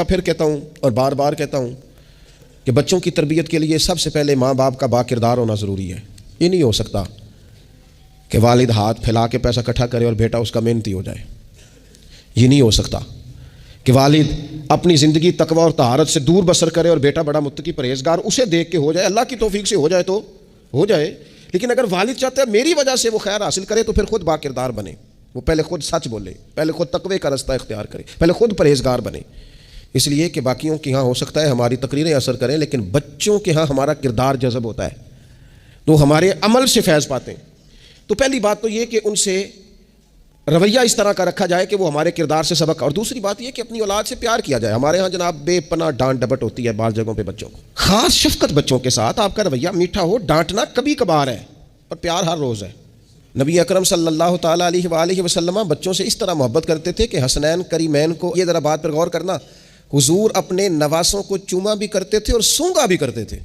پھر کہتا ہوں اور بار بار کہتا ہوں کہ بچوں کی تربیت کے لیے سب سے پہلے ماں باپ کا با کردار ہونا ضروری ہے۔ یہ نہیں ہو سکتا کہ والد ہاتھ پھیلا کے پیسہ اکٹھا کرے اور بیٹا اس کا محنتی ہو جائے۔ یہ نہیں ہو سکتا کہ والد اپنی زندگی تقوی اور طہارت سے دور بسر کرے اور بیٹا بڑا متقی پرہیزگار اسے دیکھ کے ہو جائے۔ اللہ کی توفیق سے ہو جائے تو ہو جائے، لیکن اگر والد چاہتا ہے میری وجہ سے وہ خیر حاصل کرے تو پھر خود با کردار بنے، وہ پہلے خود سچ بولے، پہلے خود تقوی کا رستہ اختیار کرے، پہلے خود پرہیزگار بنے۔ اس لیے کہ باقیوں کے ہاں ہو سکتا ہے ہماری تقریریں اثر کریں، لیکن بچوں کے ہاں ہمارا کردار جذب ہوتا ہے تو ہمارے عمل سے فیض پاتے ہیں۔ تو پہلی بات تو یہ کہ ان سے رویہ اس طرح کا رکھا جائے کہ وہ ہمارے کردار سے سبق، اور دوسری بات یہ کہ اپنی اولاد سے پیار کیا جائے۔ ہمارے ہاں جناب بے پناہ ڈانٹ ڈپٹ ہوتی ہے بعض جگہوں پہ بچوں کو، خاص شفقت بچوں کے ساتھ آپ کا رویہ میٹھا ہو، ڈانٹنا کبھی کبھار ہے اور پیار ہر روز ہے۔ نبی اکرم صلی اللہ تعالیٰ علیہ وآلہ وسلم بچوں سے اس طرح محبت کرتے تھے کہ حسنین کریمین کو، یہ ذرا بات پر غور کرنا، حضور اپنے نواسوں کو چوما بھی کرتے تھے اور سونگا بھی کرتے تھے۔